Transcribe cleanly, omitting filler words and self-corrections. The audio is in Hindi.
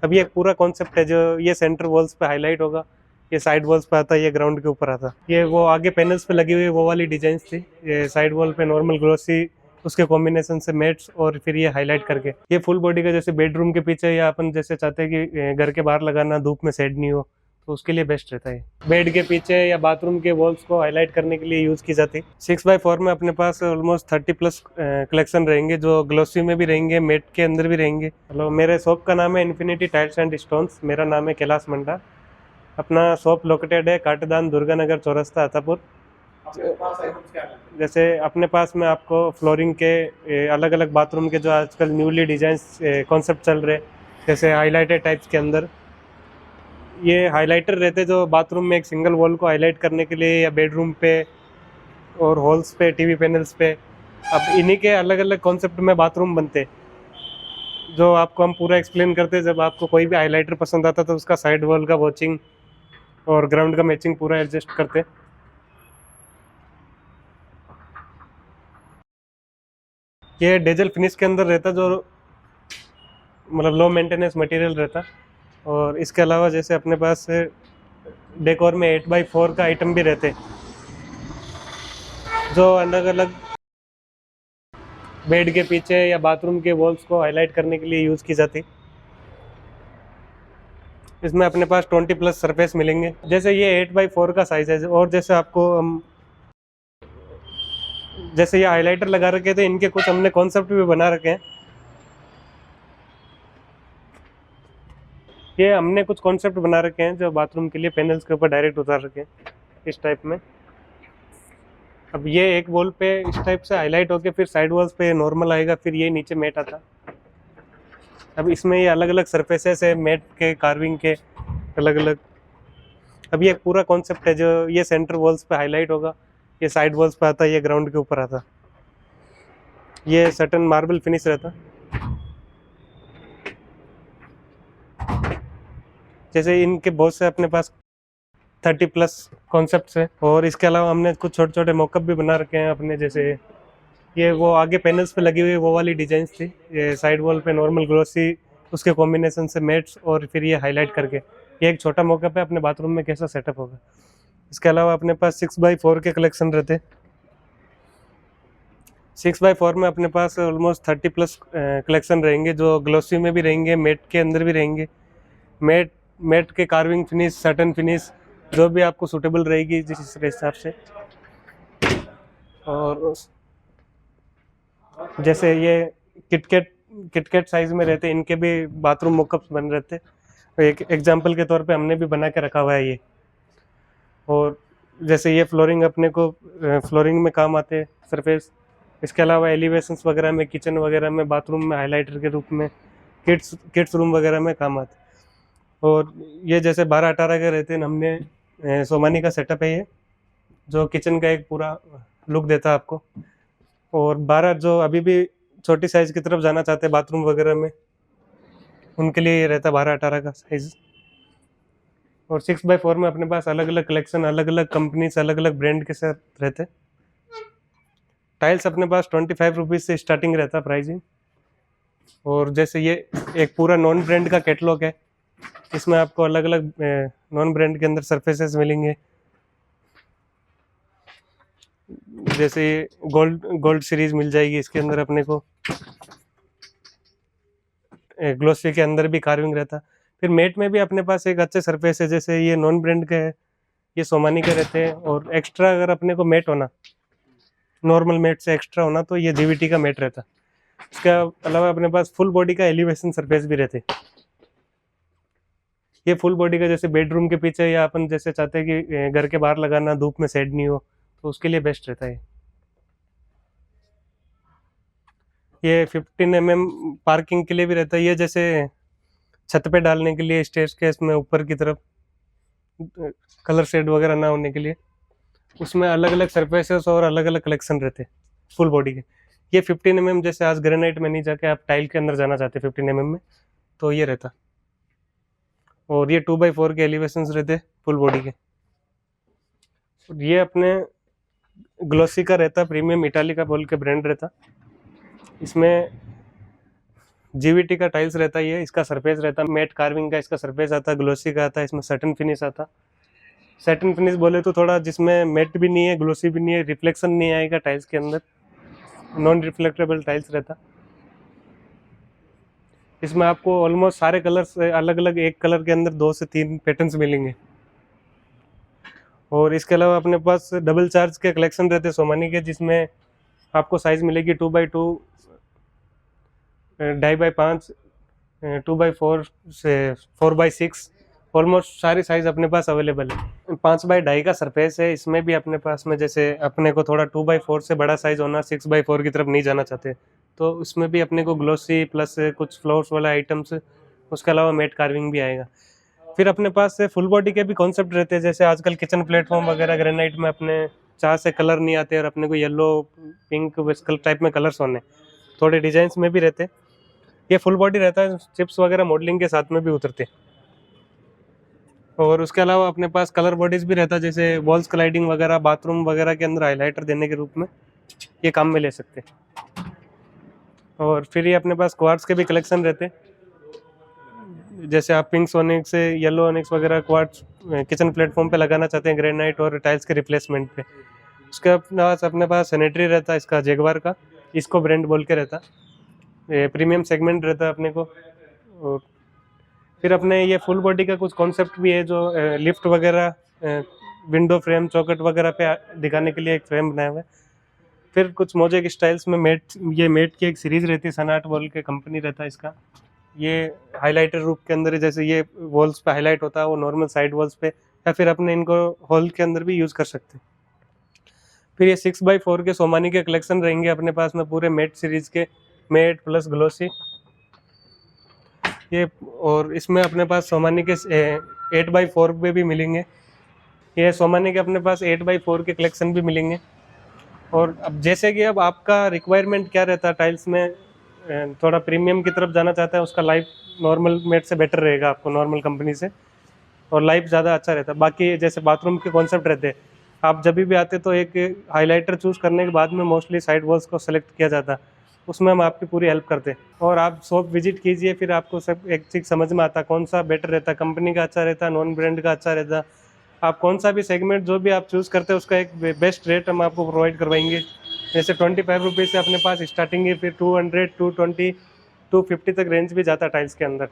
अब ये एक पूरा कॉन्सेप्ट है जो ये सेंटर वॉल्स पे हाईलाइट होगा, ये साइड वॉल्स पे आता है, ये ग्राउंड के ऊपर आता है। ये वो आगे पैनल्स पे लगी हुई वो वाली डिजाइन्स थी, ये साइड वॉल पे नॉर्मल ग्लोसी, उसके कॉम्बिनेशन से मैट्स और फिर ये हाईलाइट करके ये फुल बॉडी का जैसे बेडरूम के पीछे या अपन जैसे चाहते हैं कि घर के बाहर लगाना, धूप में शेड नहीं हो, तो उसके लिए बेस्ट रहता है। बेड के पीछे या बाथरूम के वॉल्स को हाईलाइट करने के लिए यूज की जाती है। 6x4 में अपने पास ऑलमोस्ट 30+ कलेक्शन रहेंगे, जो ग्लोसी में भी रहेंगे, मेट के अंदर भी रहेंगे। हेलो, मेरे शॉप का नाम है इन्फिनिटी टाइल्स एंड स्टोन्स, मेरा नाम है कैलाश मंडा। अपना शॉप लोकेटेड है काटदान दुर्गानगर चौरस्ता अतापुर। जैसे अपने पास में आपको फ्लोरिंग के अलग अलग बाथरूम के जो आजकल न्यूली डिजाइंस कॉन्सेप्ट चल रहे, जैसे हाईलाइटेड टाइप्स के अंदर ये हाइलाइटर रहते जो बाथरूम में एक सिंगल वॉल को हाईलाइट करने के लिए, या बेडरूम पे और हॉल्स पे, टीवी पैनल्स पे। अब इन्हीं के अलग अलग कॉन्सेप्ट में बाथरूम बनते, जो आपको हम पूरा एक्सप्लेन करते। जब आपको कोई भी हाइलाइटर पसंद आता तो उसका साइड वॉल का वॉचिंग और ग्राउंड का मैचिंग पूरा एडजस्ट करते। ये डेजल फिनिश के अंदर रहता, जो मतलब लो मेंटेनेंस मटेरियल रहता। और इसके अलावा जैसे अपने पास डेकोर में 8x4 का आइटम भी रहते, जो अलग अलग बेड के पीछे या बाथरूम के वॉल्स को हाईलाइट करने के लिए यूज़ की जाती। इसमें अपने पास 20+ सरफेस मिलेंगे। जैसे ये 8x4 का साइज है, और जैसे आपको हम जैसे ये हाइलाइटर लगा रखे थे, इनके कुछ हमने कॉन्सेप्ट भी बना रखे हैं। ये हमने कुछ कॉन्सेप्ट बना रखे हैं जो बाथरूम के लिए पैनल्स के ऊपर डायरेक्ट उतार रखे हैं इस टाइप में। अब ये एक वॉल पे इस टाइप से हाईलाइट होके फिर साइड वॉल्स पे नॉर्मल आएगा, फिर ये नीचे मैट आता। अब इसमें ये अलग अलग सरफेसेस है मैट के, कार्विंग के अलग अलग। अब ये एक पूरा कॉन्सेप्ट है जो ये सेंटर वॉल्स पे हाईलाइट होगा, ये साइड वॉल्स पे आता है, ये ग्राउंड के ऊपर आता। ये सटन मार्बल फिनिश रहता। जैसे इनके बहुत से अपने पास 30+ कॉन्सेप्ट्स है, और इसके अलावा हमने कुछ छोटे छोटे मॉकअप भी बना रखे हैं अपने। जैसे ये वो आगे पैनल्स पे लगी हुई वो वाली डिजाइन्स थी, ये साइड वॉल पे नॉर्मल ग्लोसी, उसके कॉम्बिनेशन से मैट्स और फिर ये हाईलाइट करके ये एक छोटा मॉकअप है अपने बाथरूम में कैसा सेटअप होगा। इसके अलावा अपने पास 6x4 के कलेक्शन रहते। 6x4 में अपने पास ऑलमोस्ट 30+ कलेक्शन रहेंगे, जो ग्लोसी में भी रहेंगे, मेट के अंदर भी रहेंगे। मेट मेट के कार्विंग फिनिश, सटन फिनिश, जो भी आपको सूटेबल रहेगी जिस हिसाब से। और जैसे ये किटकेट साइज में रहते, इनके भी बाथरूम मॉकअप्स बन रहते। एक एग्जांपल के तौर पे हमने भी बना के रखा हुआ है ये। और जैसे ये फ्लोरिंग अपने को फ्लोरिंग में काम आते सरफेस। इसके अलावा एलिवेशंस वगैरह में, किचन वगैरह में, बाथरूम में हाइलाइटर के रूप में, किड्स रूम वगैरह में काम आते। और ये जैसे 12-18 के रहते हैं, हमने सोमानी का सेटअप है ये, जो किचन का एक पूरा लुक देता है आपको। और 12 जो अभी भी छोटी साइज की तरफ जाना चाहते हैं बाथरूम वगैरह में, उनके लिए ये रहता है 12-18 का साइज। और 6x4 में अपने पास अलग अलग कलेक्शन, अलग अलग कंपनीज, अलग अलग ब्रांड के साथ रहते। टाइल्स अपने पास 25 रुपीज़ से स्टार्टिंग रहता प्राइसिंग। और जैसे ये एक पूरा नॉन ब्रांड का कैटलॉग है, इसमें आपको अलग अलग नॉन ब्रांड के अंदर सरफेसेस मिलेंगे। जैसे गोल्ड सीरीज मिल जाएगी इसके अंदर अपने को, ग्लोसी के अंदर भी कार्विंग रहता। फिर मेट में भी अपने पास एक अच्छे सरफेस है, जैसे ये नॉन ब्रांड के है, ये सोमानी के रहते हैं। और एक्स्ट्रा अगर अपने को मेट होना, नॉर्मल मेट से एक्स्ट्रा होना, तो ये जीवीटी का मेट रहता। इसके अलावा अपने पास फुल बॉडी का एलिवेशन सरफेस भी रहते। ये फुल बॉडी का जैसे बेडरूम के पीछे या अपन जैसे चाहते हैं कि घर के बाहर लगाना, धूप में शेड नहीं हो, तो उसके लिए बेस्ट रहता है। ये 15 mm पार्किंग के लिए भी रहता है। ये जैसे छत पे डालने के लिए, स्टेज केस में ऊपर की तरफ कलर शेड वगैरह ना होने के लिए, उसमें अलग अलग सरफेसेस और अलग अलग कलेक्शन रहते फुल बॉडी के। ये 15 mm, जैसे आज ग्रेनाइट में नहीं जाके आप टाइल के अंदर जाना चाहते 15 mm में, तो ये रहता। और ये 2x4 के एलिवेशन रहते फुल बॉडी के। ये अपने ग्लोसी का रहता, प्रीमियम इटालिका बोल के ब्रांड रहता। इसमें जीवीटी का टाइल्स रहता है, ये इसका सरफेस रहता है, मैट कार्विंग का इसका सरफेस आता है, ग्लोसी का आता है, इसमें सैटिन फिनिश आता। सैटिन फिनिश बोले तो थोड़ा जिसमें मैट भी नहीं है, ग्लोसी भी नहीं है, रिफ्लेक्शन नहीं आएगा टाइल्स के अंदर, नॉन रिफ्लेक्टेबल टाइल्स रहता। इसमें आपको ऑलमोस्ट सारे कलर्स अलग अलग, एक कलर के अंदर 2 से 3 पैटर्न्स मिलेंगे। और इसके अलावा अपने पास डबल चार्ज के कलेक्शन रहते हैं सोमानी के, जिसमें आपको साइज़ मिलेगी 2x2, 2.5x5, 2x4 से 4x6, ऑलमोस्ट सारी साइज़ अपने पास अवेलेबल है। 5x2 का सरफेस है, इसमें भी अपने पास में जैसे अपने को थोड़ा 2x4 से बड़ा साइज़ होना, 6x4 की तरफ नहीं जाना चाहते, तो उसमें भी अपने को ग्लोसी प्लस कुछ फ्लोर्स वाला आइटम्स, उसके अलावा मैट कार्विंग भी आएगा। फिर अपने पास से फुल बॉडी के भी कॉन्सेप्ट रहते हैं, जैसे आजकल किचन प्लेटफॉर्म वगैरह ग्रेनाइट में अपने चाह से कलर नहीं आते और अपने को येलो पिंक वेस्कल टाइप में कलर्स होने, थोड़े डिजाइन्स में भी रहते। ये फुल बॉडी रहता है, चिप्स वगैरह मॉडलिंग के साथ में भी उतरते। और उसके अलावा अपने पास कलर बॉडीज भी रहता है, जैसे वॉल्स क्लाइडिंग वगैरह, बाथरूम वगैरह के अंदर हाईलाइटर देने के रूप में ये काम में ले सकते। और फिर ये अपने पास क्वार्ट्स के भी कलेक्शन रहते हैं, जैसे आप पिंक ओनिक्स से येलो ओनिक्स वगैरह क्वार्ट्स किचन प्लेटफॉर्म पे लगाना चाहते हैं ग्रेनाइट और टाइल्स के रिप्लेसमेंट पे। उसके अपने पास सैनिटरी रहता है इसका जेगवार का, इसको ब्रांड बोल के रहता, ये प्रीमियम सेगमेंट रहता है अपने को। और फिर अपने ये फुल बॉडी का कुछ कॉन्सेप्ट भी है, जो लिफ्ट वगैरह, विंडो फ्रेम, चौकट वगैरह पे दिखाने के लिए एक फ्रेम बनाया हुआ है। फिर कुछ मोजेक स्टाइल्स में मेट, ये मेट की एक सीरीज़ रहती है, सनाट बोल के कंपनी रहता है इसका। ये हाइलाइटर रूप के अंदर, जैसे ये वॉल्स पे हाईलाइट होता है, वो नॉर्मल साइड वॉल्स पे, या फिर अपने इनको हॉल के अंदर भी यूज़ कर सकते हैं। फिर ये 6x4 के सोमानी के कलेक्शन रहेंगे अपने पास में, पूरे मेट सीरीज़ के, मेट प्लस ग्लोसी ये। और इसमें अपने पास सोमानी के 8x4 पे भी मिलेंगे, ये सोमानी के अपने पास 8x4 के कलेक्शन भी मिलेंगे। और अब जैसे कि अब आपका रिक्वायरमेंट क्या रहता है टाइल्स में, थोड़ा प्रीमियम की तरफ जाना चाहता है, उसका लाइफ नॉर्मल मेट से बेटर रहेगा आपको, नॉर्मल कंपनी से, और लाइफ ज़्यादा अच्छा रहता है। बाकी जैसे बाथरूम के कॉन्सेप्ट रहते हैं, आप जब भी आते तो एक हाइलाइटर चूज़ करने के बाद में मोस्टली साइड वॉल्स को सेलेक्ट किया जाता है, उसमें हम आपकी पूरी हेल्प करते हैं। और आप शॉप विजिट कीजिए, फिर आपको सब एक चीज़ समझ में आता कौन सा बेटर रहता, कंपनी का अच्छा रहता, नॉन ब्रांड का अच्छा रहता। आप कौन सा भी सेगमेंट जो भी आप चूज़ करते हैं, उसका एक बेस्ट रेट हम आपको प्रोवाइड करवाएंगे। जैसे 25 रुपीज़ से अपने पास स्टार्टिंग है, फिर 200, 220, 250 तक रेंज भी जाता है टाइल्स के अंदर।